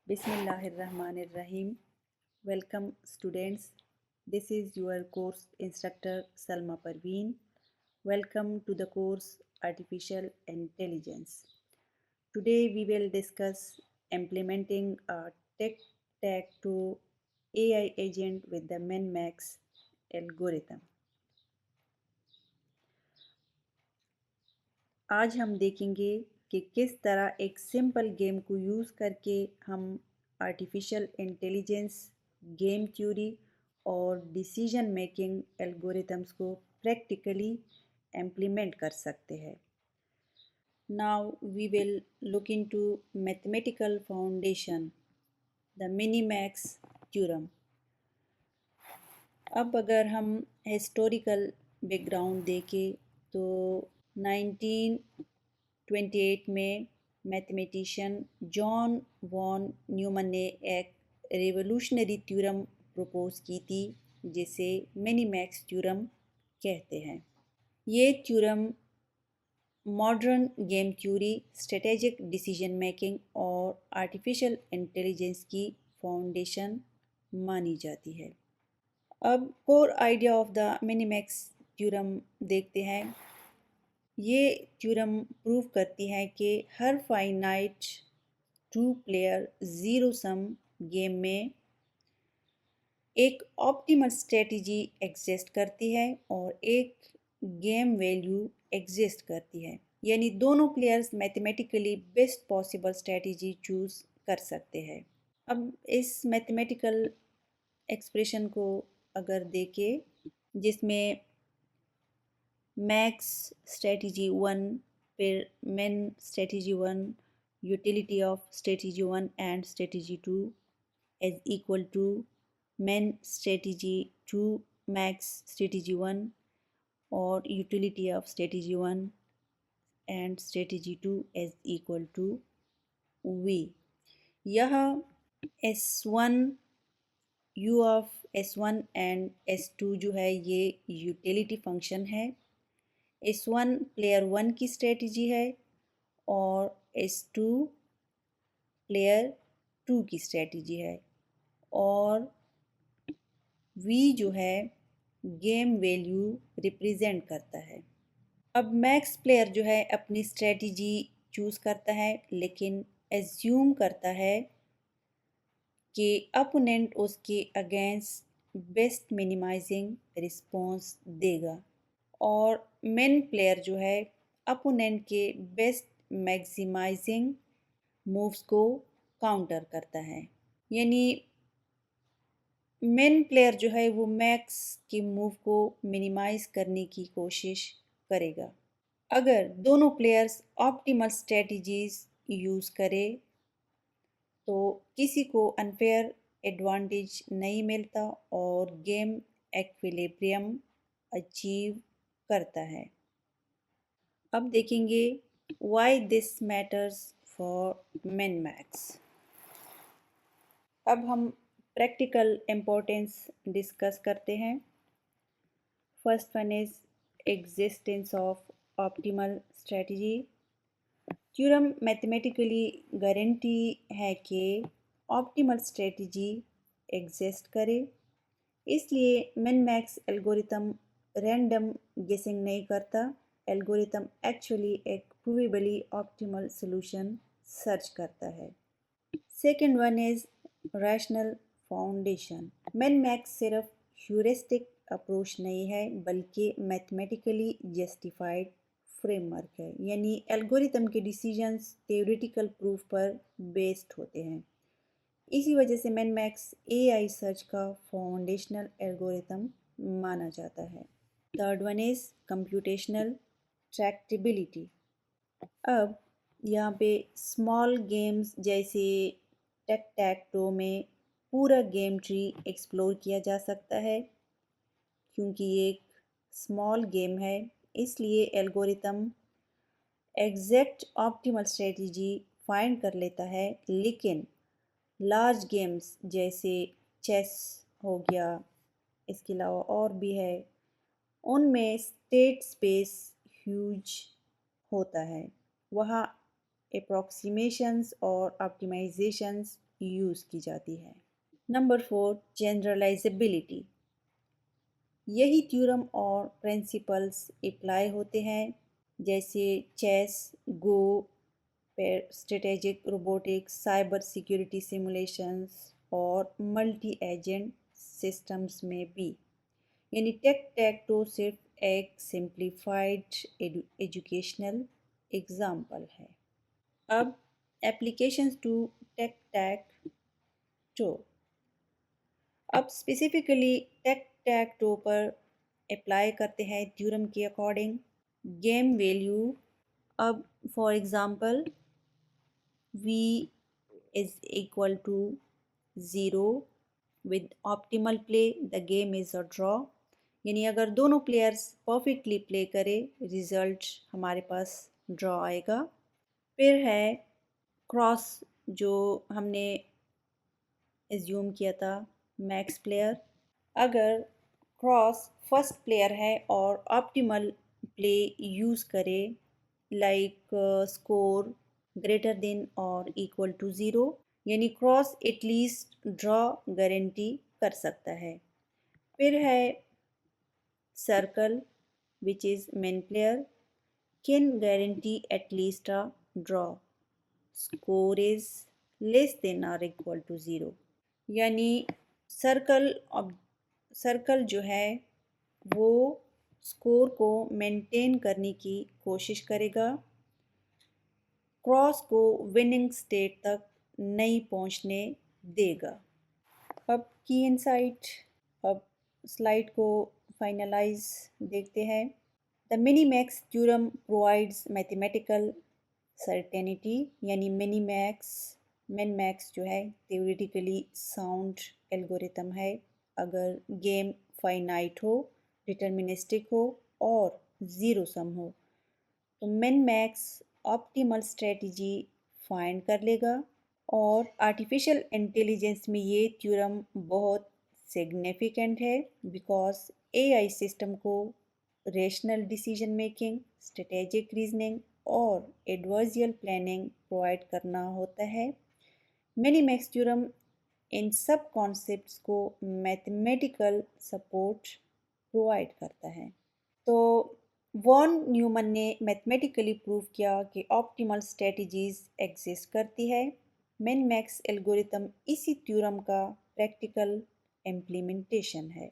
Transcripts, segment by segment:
Bismillahirrahmanirrahim. Welcome students. This is your course instructor Salma Parveen. Welcome to the course Artificial Intelligence. Today we will discuss implementing a tic-tac-toe AI agent with the min-max algorithm. आज हम देखेंगे कि किस तरह एक simple game को use करके हम आर्टिफिशियल इंटेलिजेंस, गेम थ्योरी और डिसीजन मेकिंग एल्गोरिथम्स को प्रैक्टिकली इम्प्लीमेंट कर सकते हैं. Now we will look into mathematical foundation, the minimax theorem. अब अगर हम हिस्टोरिकल बैकग्राउंड देखें तो 1928 में मैथमेटिशियन जॉन वॉन न्यूमन ने एक रेवोल्यूशनरी थ्योरम प्रपोज की थी जिसे मिनीमैक्स थ्योरम कहते हैं. ये theorem modern game theory, strategic decision making और आर्टिफिशियल इंटेलिजेंस की फाउंडेशन मानी जाती है. अब core idea of the minimax theorem देखते हैं. ये थ्योरम प्रूव करती है कि हर finite two player zero sum game में एक ऑप्टिमल स्ट्रेटजी एग्जिस्ट करती है और एक गेम वैल्यू एग्जिस्ट करती है. यानी दोनों players mathematically best possible strategy choose कर सकते हैं. अब इस मैथमेटिकल एक्सप्रेशन को अगर देखें जिसमें मैक्स स्ट्रेटजी वन, फिर min strategy one, utility of strategy one and strategy two is equal to min strategy two max strategy one और utility of strategy one and strategy two is equal to V. यह S1 U of S1 and S2 जो है ये utility function है. S1 player one की strategy है और S2 player to की स्ट्रेटजी है और V जो है गेम वैल्यू रिप्रेजेंट करता है. अब मैक्स प्लेयर जो है अपनी स्ट्रेटजी चूज़ करता है लेकिन एज्यूम करता है कि अपोनेंट उसके अगेंस्ट बेस्ट मिनिमाइजिंग रिस्पॉन्स देगा और मेन प्लेयर जो है अपोनेंट के बेस्ट मैक्सिमाइजिंग मूव्स को काउंटर करता है. यानी मेन प्लेयर जो है वो मैक्स के मूव को मिनिमाइज करने की कोशिश करेगा. अगर दोनों प्लेयर्स ऑप्टिमल स्ट्रेटजीज यूज़ करें तो किसी को अनफेयर एडवांटेज नहीं मिलता और गेम एक्विलिब्रियम अचीव करता है. अब देखेंगे why this matters for min max. अब हम प्रैक्टिकल इम्पोर्टेंस डिस्कस करते हैं. First one is existence of optimal strategy. Theorem mathematically guarantee है कि ऑप्टिमल स्ट्रेटजी एग्जिस्ट करे. इसलिए मिन मैक्स एल्गोरिथम रैंडम गेसिंग नहीं करता. एल्गोरिथम एक्चुअली एक प्रूवेबली ऑप्टिमल सॉल्यूशन सर्च करता है. Second one is rational foundation. Min max सिर्फ ह्यूरिस्टिक अप्रोच नहीं है बल्कि मैथमेटिकली जस्टिफाइड फ्रेमवर्क है. यानी एल्गोरिथम के डिसीजंस थ्योरेटिकल प्रूफ पर बेस्ड होते हैं. इसी वजह से मिन मैक्स एआई सर्च का फाउंडेशनल एल्गोरिथम माना जाता है. Third one is computational tractability. अब यहाँ पे स्मॉल गेम्स जैसे टेक टैक टो में पूरा गेम ट्री एक्सप्लोर किया जा सकता है. क्योंकि ये एक स्मॉल गेम है इसलिए algorithm exact optimal strategy find कर लेता है. लेकिन लार्ज गेम्स जैसे चेस हो गया, इसके अलावा और भी है, उनमें स्टेट स्पेस ह्यूज होता है. वहाँ अप्रोक्सीमेशंस और ऑप्टिमाइजेशंस यूज़ की जाती है। Number 4, generalizability. यही थ्योरम और प्रिंसिपल्स अप्लाई होते हैं जैसे chess, go, strategic robotics, cyber security simulations और मल्टी एजेंट सिस्टम्स में भी। यानी टेक टैक तो सिर्फ एक सिंप्लीफाइड एजुकेशनल एग्जाम्पल है। अब applications to tic tac toe. अब स्पेसिफिकली टेक टैक टो पर अप्लाई करते हैं थ्योरम के अकॉर्डिंग गेम वैल्यू। अब for example v is equal to 0 with optimal play the game is a draw। यानी अगर दोनों प्लेयर्स परफेक्टली प्ले करें रिजल्ट हमारे पास ड्रॉ आएगा। फिर है क्रॉस, जो हमने एज्यूम किया था मैक्स प्लेयर। अगर क्रॉस फर्स्ट प्लेयर है और ऑप्टिमल प्ले यूज़ करे लाइक स्कोर ग्रेटर देन और इक्वल टू ज़ीरो, यानी क्रॉस एटलीस्ट ड्रॉ गारंटी कर सकता है। फिर है circle which is main player can guarantee at least a draw, score is less than और इक्वल टू ज़ीरो। यानी सर्कल जो है वो स्कोर को मेंटेन करने की कोशिश करेगा, क्रॉस को विनिंग स्टेट तक नहीं पहुंचने देगा। अब की इनसाइट, अब स्लाइड को फाइनलाइज देखते हैं। The minimax theorem provides mathematical certainty. यानी मिन मैक्स जो है थ्योरेटिकली साउंड एल्गोरिथम है। अगर गेम फाइनाइट हो, डिटर्मिनिस्टिक हो और ज़ीरो सम हो तो min max optimal strategy find कर लेगा। और आर्टिफिशियल इंटेलिजेंस में ये थ्योरम बहुत सिग्निफिकेंट है बिकॉज एआई सिस्टम को rational decision making, strategic reasoning और एडवर्जियल प्लानिंग प्रोवाइड करना होता है। मिनीमैक्स थ्योरम इन सब कॉन्सेप्ट्स को मैथमेटिकल सपोर्ट प्रोवाइड करता है। तो वॉन न्यूमन ने मैथमेटिकली प्रूव किया कि ऑप्टिमल स्ट्रेटजीज एग्जिस्ट करती है। मिन मैक्स एल्गोरिथम इसी थ्योरम का प्रैक्टिकल इम्प्लीमेंटेशन है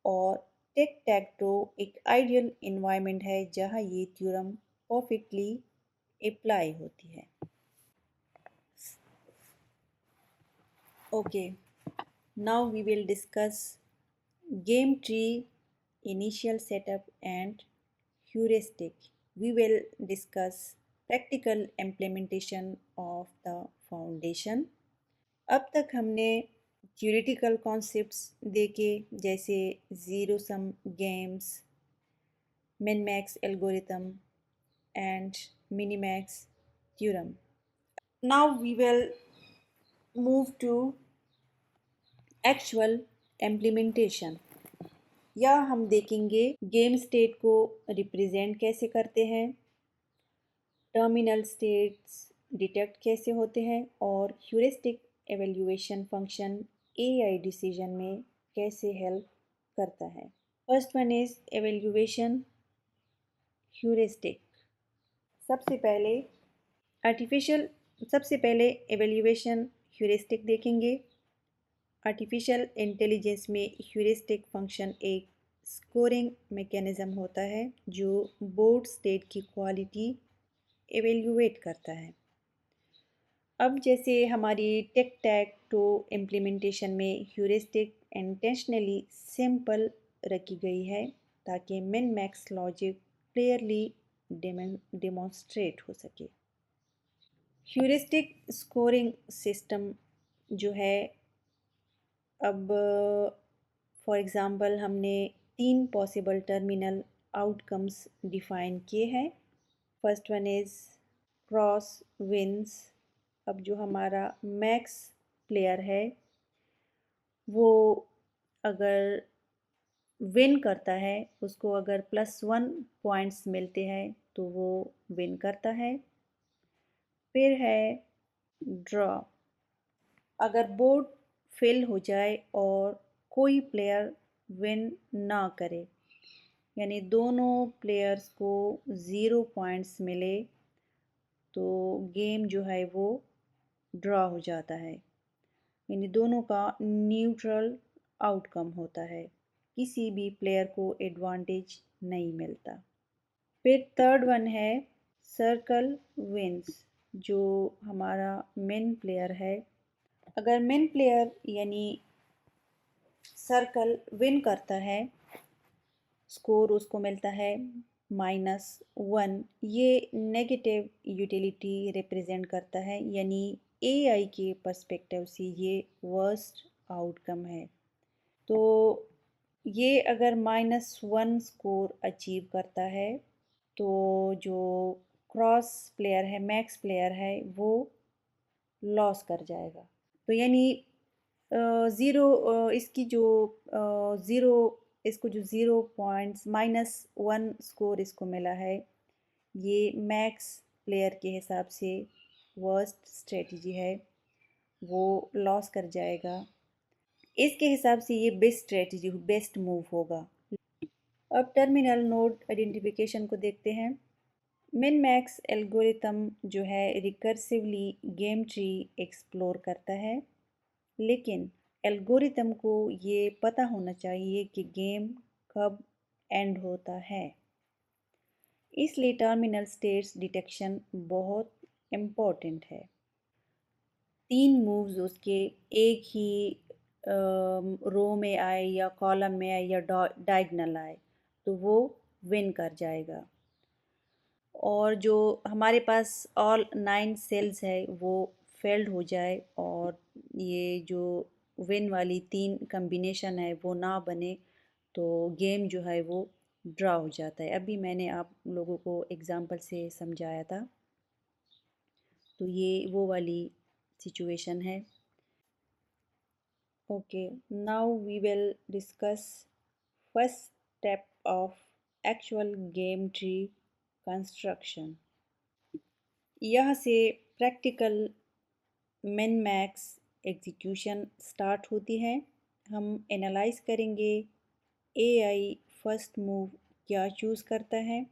और टेक टैक टो एक आइडियल इन्वायरमेंट है जहाँ ये थ्योरम परफेक्टली अप्लाई होती है। Okay, now we will discuss game tree, initial setup and heuristic. We will discuss practical implementation of the foundation। अब तक हमने theoretical concepts देखे जैसे zero sum games, min max algorithm and minimax theorem। Now we will move to actual implementation। या हम देखेंगे game state को represent कैसे करते हैं, टर्मिनल स्टेट्स डिटेक्ट कैसे होते हैं और heuristic evaluation function AI decision में कैसे हेल्प करता है। First one is evaluation heuristic. सबसे पहले एवेल्यूएशन ह्यूरिस्टिक देखेंगे। आर्टिफिशियल इंटेलिजेंस में ह्यूरिस्टिक फंक्शन एक स्कोरिंग मैकेनिज़्म होता है जो बोर्ड स्टेट की क्वालिटी एवेल्यूएट करता है। अब जैसे हमारी टेक टैक टो इम्प्लीमेंटेशन में ह्यूरिस्टिक इंटेंशनली सिंपल रखी गई है ताकि min max logic clearly demonstrate हो सके। ह्यूरिस्टिक स्कोरिंग सिस्टम जो है, अब फॉर एग्ज़ाम्पल हमने 3 पॉसिबल टर्मिनल आउटकम्स डिफ़ाइन किए हैं। First one is cross wins. अब जो हमारा मैक्स प्लेयर है वो अगर विन करता है, उसको अगर +1 पॉइंट्स मिलते हैं तो वो विन करता है। फिर है ड्रॉ। अगर बोर्ड फिल हो जाए और कोई प्लेयर विन ना करे, यानी दोनों प्लेयर्स को 0 पॉइंट्स मिले, तो गेम जो है वो ड्रॉ हो जाता है, यानी दोनों का न्यूट्रल आउटकम होता है, किसी भी प्लेयर को एडवांटेज नहीं मिलता। फिर थर्ड वन है सर्कल विंस, जो हमारा मेन प्लेयर है। अगर मेन प्लेयर यानी सर्कल विन करता है, स्कोर उसको मिलता है -1। ये नेगेटिव यूटिलिटी रिप्रेजेंट करता है, यानी एआई के पर्सपेक्टिव से ये वर्स्ट आउटकम है। तो ये अगर -1 स्कोर अचीव करता है, तो जो क्रॉस प्लेयर है, मैक्स प्लेयर है, वो लॉस कर जाएगा। तो यानी ज़ीरो इसकी जो ज़ीरो इसको जो 0 पॉइंट्स -1 स्कोर इसको मिला है, ये मैक्स प्लेयर के हिसाब से वर्स्ट स्ट्रेटजी है, वो लॉस कर जाएगा। इसके हिसाब से ये बेस्ट स्ट्रेटजी, बेस्ट मूव होगा। अब टर्मिनल नोड आइडेंटिफिकेशन को देखते हैं। मिन मैक्स एल्गोरिथम जो है रिकर्सिवली गेम ट्री एक्सप्लोर करता है, लेकिन एल्गोरिथम को ये पता होना चाहिए कि गेम कब एंड होता है, इसलिए टर्मिनल स्टेट्स डिटेक्शन बहुत इम्पोर्टेंट है। 3 मूव्स उसके एक ही रो में आए या कॉलम में आए या डायगनल आए, तो वो विन कर जाएगा। और जो हमारे पास ऑल 9 सेल्स है वो फेल्ड हो जाए और ये जो विन वाली 3 कम्बिनेशन है वो ना बने, तो गेम जो है वो ड्रा हो जाता है। अभी मैंने आप लोगों को एग्जांपल से समझाया था, तो ये वो वाली सिचुएशन है। Okay, now we will discuss first step of actual game tree construction. यहाँ से practical min max execution start होती है। हम एनालाइज करेंगे एआई फर्स्ट मूव क्या चूज़ करता है,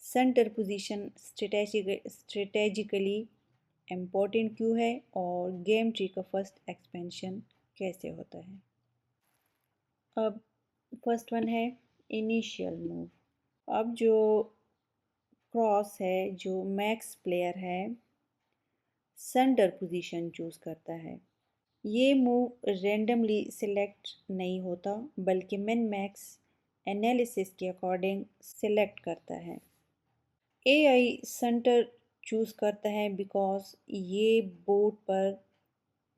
सेंटर पोजीशन स्ट्रेटेजिकली इम्पोर्टेंट क्यों है, और गेम ट्री का फर्स्ट एक्सपेंशन कैसे होता है। अब फर्स्ट वन है इनिशियल मूव। अब जो क्रॉस है, जो मैक्स प्लेयर है, सेंटर पोजीशन चूज़ करता है। ये मूव रेंडमली सिलेक्ट नहीं होता, बल्कि मिन मैक्स एनालिसिस के अकॉर्डिंग सिलेक्ट करता है। एआई सेंटर चूज़ करता है बिकॉज ये बोर्ड पर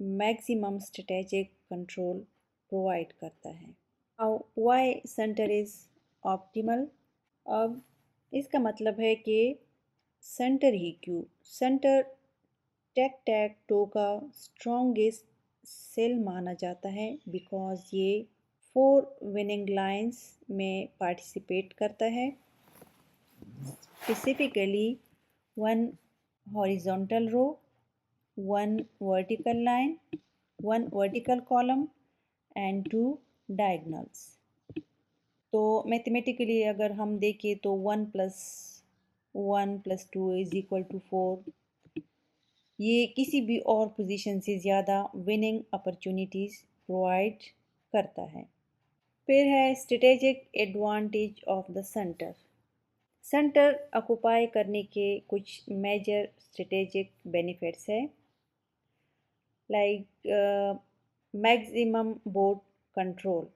मैक्सिमम स्ट्रेटेजिक कंट्रोल प्रोवाइड करता है। How why centre is optimal. अब इसका मतलब है कि सेंटर ही क्यों। सेंटर टेक टैक टो का स्ट्रॉन्गेस्ट सेल माना जाता है बिकॉज ये 4 विनिंग लाइंस में पार्टिसिपेट करता है, specifically 1 horizontal row, 1 vertical line, 1 vertical column and 2 diagonals. तो मैथमेटिकली अगर हम देखें तो 1+1+2=4, ये किसी भी और पोजीशन से ज़्यादा विनिंग अपॉर्चुनिटीज़ प्रोवाइड करता है। फिर है strategic advantage of the centre. Centre occupy करने के कुछ मेजर स्ट्रेटेजिक बेनिफिट्स है, like maximum board control.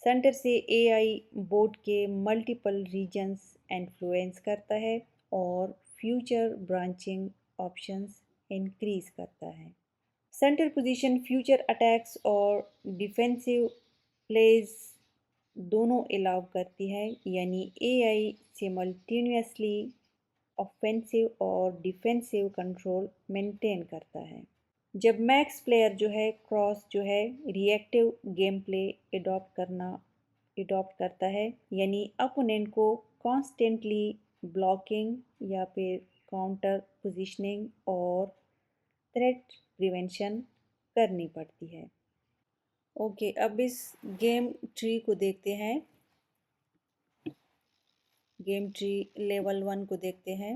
Centre से एआई बोर्ड के मल्टीपल रीजन्स इन्फ्लुएंस करता है और फ्यूचर ब्रांचिंग ऑप्शंस इंक्रीज करता है। सेंटर पोजीशन फ्यूचर अटैक्स और डिफेंसिव प्लेज दोनों अलाउ करती है, यानी एआई सिमल्टेनियसली ऑफेंसिव और डिफेंसिव कंट्रोल मेंटेन करता है। जब मैक्स प्लेयर जो है क्रॉस जो है रिएक्टिव गेम प्ले एडॉप्ट करता है, यानी अपोनेंट को कॉन्स्टेंटली ब्लॉकिंग या फिर काउंटर पोजीशनिंग और थ्रेट प्रिवेंशन करनी पड़ती है। ओके, अब इस गेम ट्री को देखते हैं। गेम ट्री लेवल 1 को देखते हैं।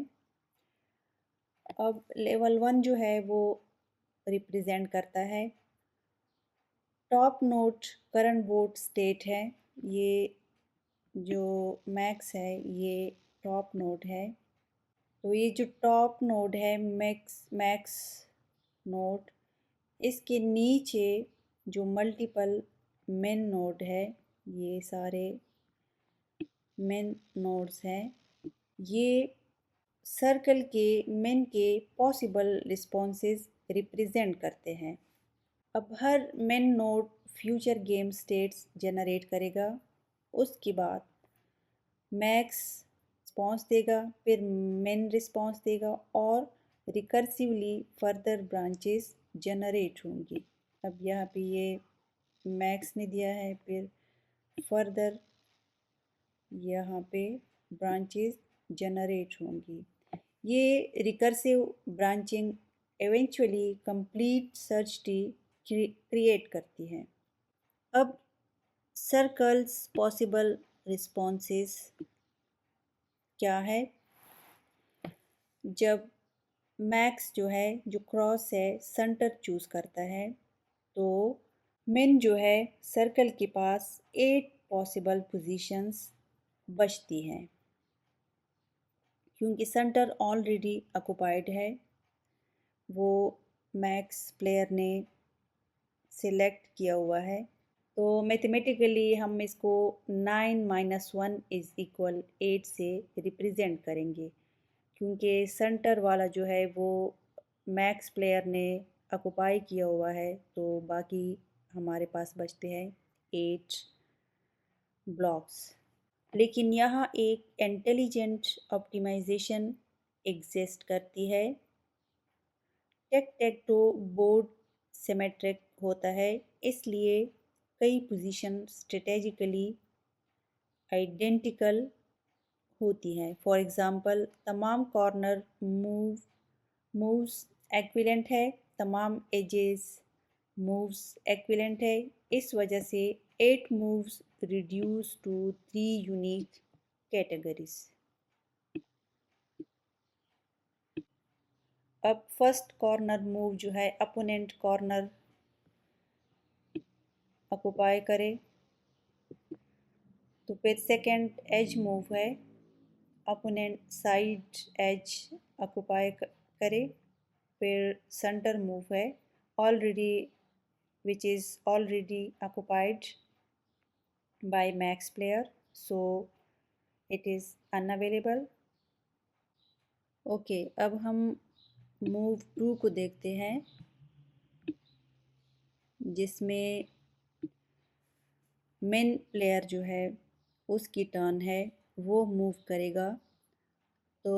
अब लेवल 1 जो है वो रिप्रेजेंट करता है top node current board state है। ये जो मैक्स है ये टॉप नोड है। तो ये जो टॉप नोड है मैक्स मैक्स नोड, इसके नीचे जो मल्टीपल मेन नोड है, ये सारे मेन नोड्स हैं। ये सर्कल के मेन के पॉसिबल रिस्पॉन्सेज रिप्रेजेंट करते हैं। अब हर main node future game states generate करेगा, उसके बाद मैक्स रिस्पॉन्स देगा, फिर मेन रिस्पॉन्स देगा और रिकर्सिवली फर्दर ब्रांचेस जनरेट होंगी। अब यहाँ पे ये मैक्स ने दिया है, फिर फर्दर यहाँ पे ब्रांचेस जनरेट होंगी। ये recursive branching eventually complete search tree create करती है। अब सर्कल्स पॉसिबल रिस्पॉन्सेस क्या है? जब मैक्स जो है, जो क्रॉस है, सेंटर चूज करता है, तो मिन जो है सर्कल के पास 8 पॉसिबल पोजीशंस बचती हैं, क्योंकि सेंटर ऑलरेडी ऑक्युपाइड है, वो मैक्स प्लेयर ने सिलेक्ट किया हुआ है। तो मैथमेटिकली हम इसको 9 - 1 इज़ इक्वल 8 से रिप्रेजेंट करेंगे, क्योंकि सेंटर वाला जो है वो मैक्स प्लेयर ने ऑक्युपाई किया हुआ है, तो बाकी हमारे पास बचते हैं 8 ब्लॉक्स। लेकिन यहाँ एक इंटेलिजेंट ऑप्टिमाइजेशन एग्जिस्ट करती है। Tic tac toe board symmetric होता है, इसलिए कई पोजीशन स्ट्रेटेजिकली आइडेंटिकल होती हैं। फॉर एग्जांपल, तमाम कॉर्नर मूव्स एक्विलेंट है, तमाम एजेस मूव्स एक्विलेंट है। इस वजह से 8 moves reduce to 3 unique categories. अब फर्स्ट कॉर्नर मूव जो है अपोनेंट कॉर्नर ऑक्युपाई करे, तो फिर सेकंड एज मूव है अपोनेंट साइड एज ऑक्युपाई करे, फिर सेंटर मूव है already which is already occupied by max player, so it is unavailable. Okay, अब हम मूव 2 को देखते हैं, जिसमें मेन प्लेयर जो है उसकी टर्न है, वो मूव करेगा। तो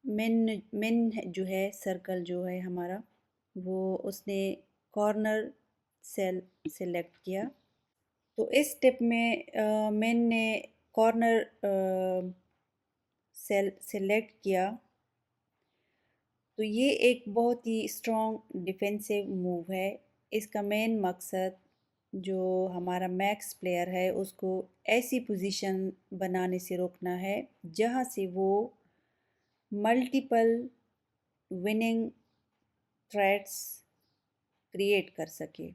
मेन जो है सर्कल जो है हमारा, वो उसने कॉर्नर सेल सेलेक्ट किया। तो इस स्टेप में मेन ने कॉर्नर सेल सेलेक्ट किया, तो ये एक बहुत ही स्ट्रॉन्ग डिफेंसिव मूव है। इसका मेन मकसद जो हमारा मैक्स प्लेयर है उसको ऐसी पोजीशन बनाने से रोकना है जहाँ से वो मल्टीपल विनिंग थ्रेट्स क्रिएट कर सके।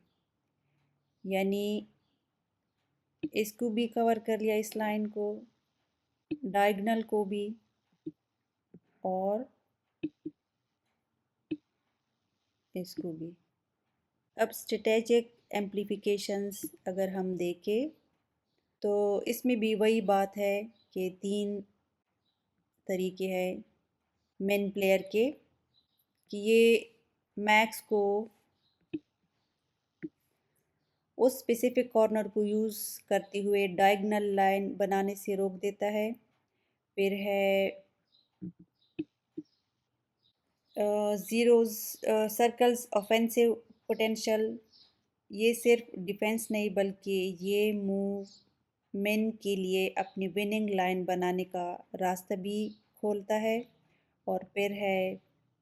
यानी इसको भी कवर कर लिया, इस लाइन को, डायगोनल को भी, और इसको भी। अब स्ट्रेटेजिक एम्प्लीफिकेशंस अगर हम देखें, तो इसमें भी वही बात है कि 3 तरीके हैं मेन प्लेयर के, कि ये मैक्स को उस स्पेसिफिक कॉर्नर को यूज़ करते हुए डायगोनल लाइन बनाने से रोक देता है। फिर है ज़ीरोज़ सर्कल्स ऑफेंसिव पोटेंशियल। ये सिर्फ डिफेंस नहीं बल्कि ये मूव मेन के लिए अपनी विनिंग लाइन बनाने का रास्ता भी खोलता है। और फिर है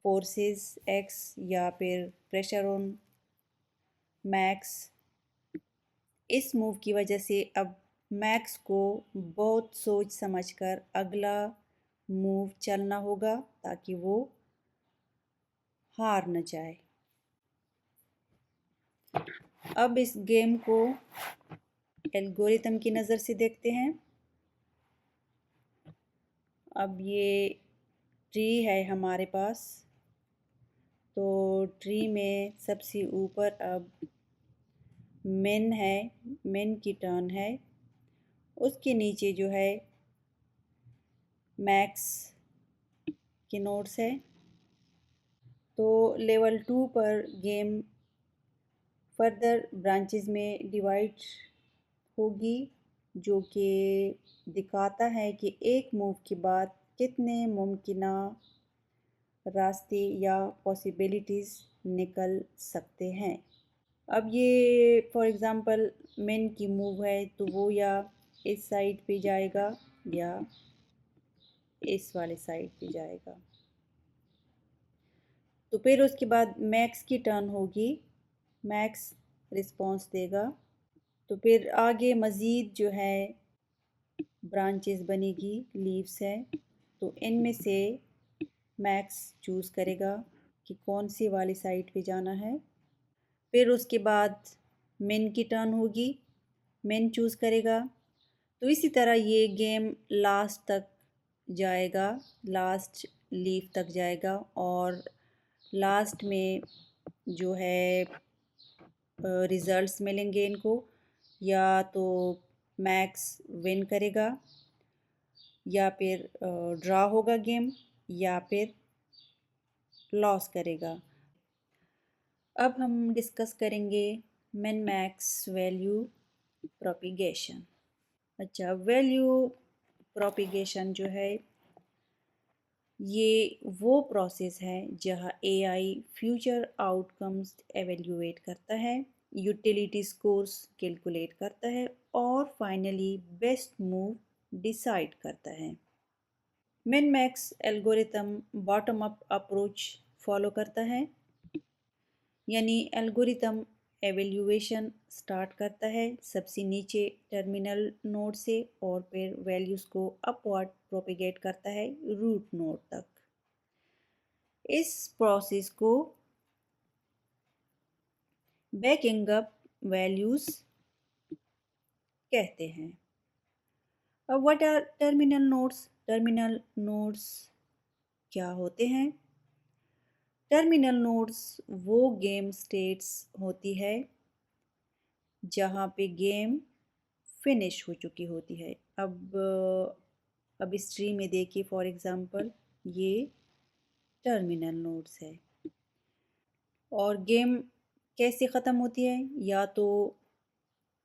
फोर्सेस एक्स या फिर प्रेशर ऑन मैक्स। इस मूव की वजह से अब मैक्स को बहुत सोच समझकर अगला मूव चलना होगा ताकि वो हार न जाए। अब इस गेम को एल्गोरिथम की नज़र से देखते हैं। अब ये ट्री है हमारे पास, तो ट्री में सबसे ऊपर अब मेन है, मेन की टर्न है। उसके नीचे जो है मैक्स के नोड्स है। तो लेवल 2 पर गेम फर्दर ब्रांचेस में डिवाइड होगी, जो कि दिखाता है कि एक मूव के बाद कितने मुमकिना रास्ते या पॉसिबिलिटीज़ निकल सकते हैं। अब ये फॉर एग्ज़ाम्पल मेन की मूव है, तो वो या इस साइड पे जाएगा या इस वाले साइड पे जाएगा। तो फिर उसके बाद मैक्स की टर्न होगी, मैक्स रिस्पॉन्स देगा। तो फिर आगे मज़ीद जो है ब्रांचेस बनेगी, लीव्स है, तो इनमें से मैक्स चूज़ करेगा कि कौन सी वाली साइड पे जाना है। फिर उसके बाद मेन की टर्न होगी, मेन चूज़ करेगा। तो इसी तरह ये गेम लास्ट तक जाएगा, लास्ट लीफ तक जाएगा और लास्ट में जो है रिज़ल्ट्स मिलेंगे इनको, या तो मैक्स विन करेगा या फिर ड्रा होगा गेम या फिर लॉस करेगा। अब हम डिस्कस करेंगे मिन मैक्स वैल्यू प्रोपिगेशन। अच्छा, वैल्यू प्रोपिगेशन जो है ये वो प्रोसेस है जहाँ एआई फ्यूचर आउटकम्स एवेल्यूएट करता है, यूटिलिटी स्कोर्स कैलकुलेट करता है और फाइनली बेस्ट मूव डिसाइड करता है। Min max algorithm bottom up approach follow करता है, यानी एल्गोरिथम एवेल्यूएशन स्टार्ट करता है सबसे नीचे टर्मिनल नोड से और फिर वैल्यूज़ को अपवर्ड प्रोपिगेट करता है रूट नोड तक। इस प्रोसेस को बैकिंग अप वैल्यूज़ कहते हैं। अब what are terminal nodes? Terminal nodes क्या होते हैं? टर्मिनल नोड्स वो गेम स्टेट्स होती है जहाँ पे गेम फिनिश हो चुकी होती है। अब इस ट्री में देखिए, फॉर एग्ज़ाम्पल ये टर्मिनल नोड्स है और गेम कैसे ख़त्म होती है, या तो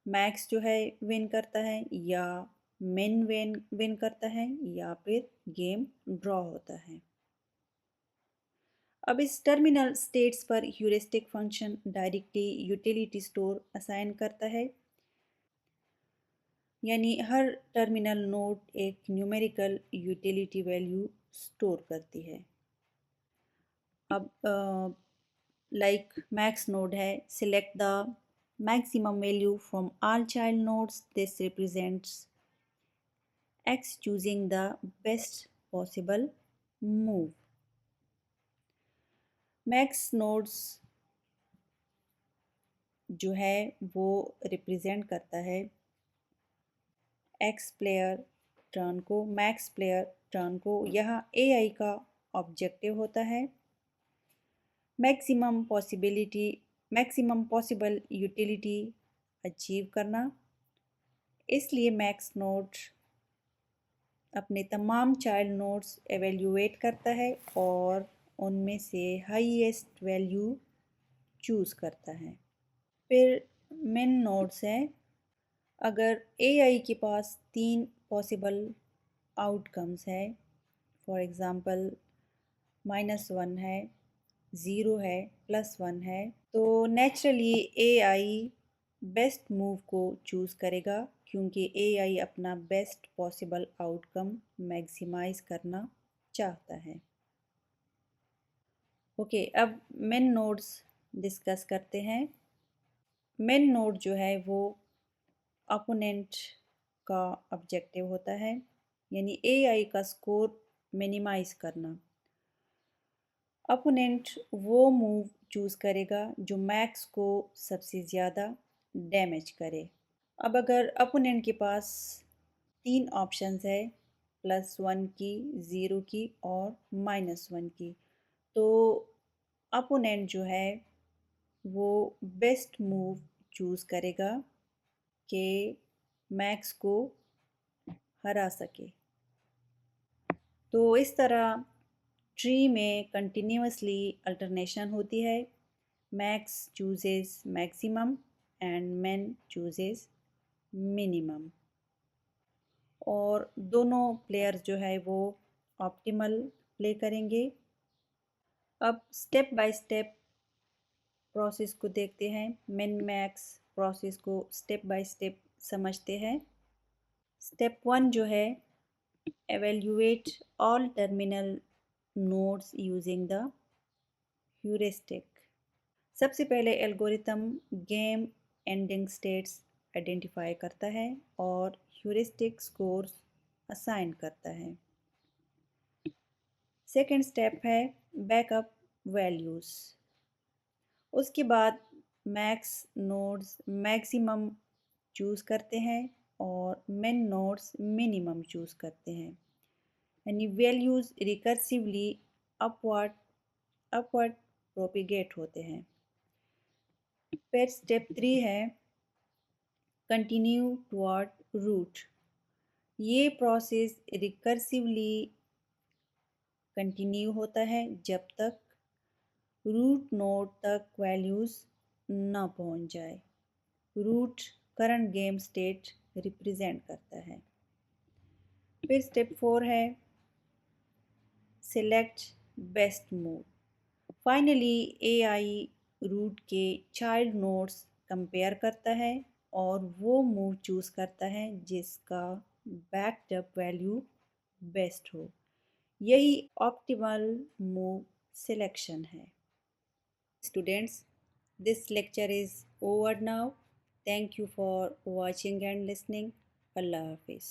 मैक्स जो है विन करता है या मिन विन करता है या फिर गेम ड्रॉ होता है। अब इस टर्मिनल स्टेट्स पर heuristic function directly utility store assign करता है, यानी हर टर्मिनल नोड एक न्यूमेरिकल यूटिलिटी वैल्यू स्टोर करती है। अब लाइक मैक्स नोड है, select the maximum value from all child nodes. This represents x choosing the best possible move. Max nodes जो है वो रिप्रेजेंट करता है एक्स प्लेयर टर्न को, मैक्स प्लेयर टर्न को। यहाँ एआई का ऑब्जेक्टिव होता है मैक्सिमम पॉसिबल यूटिलिटी अचीव करना। इसलिए मैक्स नोड अपने तमाम चाइल्ड नोड्स एवेल्यूएट करता है और उनमें से हाईएस्ट वैल्यू चूज़ करता है। फिर मिन नोड्स हैं। अगर एआई के पास 3 पॉसिबल आउटकम्स है, फॉर एग्ज़ाम्पल -1 है, 0 है, +1 है, तो नेचुरली एआई बेस्ट मूव को चूज़ करेगा क्योंकि एआई अपना बेस्ट पॉसिबल आउटकम मैक्सिमाइज करना चाहता है। ओके, अब मिन नोड्स डिस्कस करते हैं। मेन नोड जो है वो अपोनेंट का ऑब्जेक्टिव होता है, यानी एआई का स्कोर मिनिमाइज करना। अपोनेंट वो मूव चूज़ करेगा जो मैक्स को सबसे ज़्यादा डैमेज करे। अब अगर अपोनेंट के पास तीन ऑप्शंस है, +1 की, ज़ीरो की और -1 की, तो अपोनेंट जो है वो बेस्ट मूव चूज़ करेगा कि मैक्स को हरा सके। तो इस तरह ट्री में कंटिन्यूसली अल्टरनेशन होती है। मैक्स चूजेस मैक्सिमम एंड मिन चूजेस मिनिमम, और दोनों प्लेयर जो है वो ऑप्टिमल प्ले करेंगे। अब स्टेप बाय स्टेप प्रोसेस को देखते हैं, मिन मैक्स प्रोसेस को स्टेप बाय स्टेप समझते हैं। स्टेप 1 जो है, evaluate all terminal nodes using the heuristic। सबसे पहले algorithm game ending states identify करता है और ह्यूरिस्टिक स्कोर्स असाइन करता है। सेकंड स्टेप है बैकअप वैल्यूज़। उसके बाद मैक्स नोड्स मैक्सिमम चूज़ करते हैं और मिन नोड्स मिनिमम चूज़ करते हैं, यानी values recursively upward upward propagate होते हैं। फिर स्टेप 3 है कंटिन्यू टुवर्ड रूट। ये प्रोसेस रिकर्सिवली कंटिन्यू होता है जब तक रूट नोड तक वैल्यूज़ ना पहुंच जाए। Root current game state represent करता है। फिर स्टेप 4 है select best move. Finally AI root के चाइल्ड नोड्स कंपेयर करता है और वो मूव चूज़ करता है जिसका बैक्ड अप वैल्यू बेस्ट हो। यही ऑप्टिमल मूव सिलेक्शन है। Students, this lecture is over now. Thank you for watching and listening. Allah Hafiz.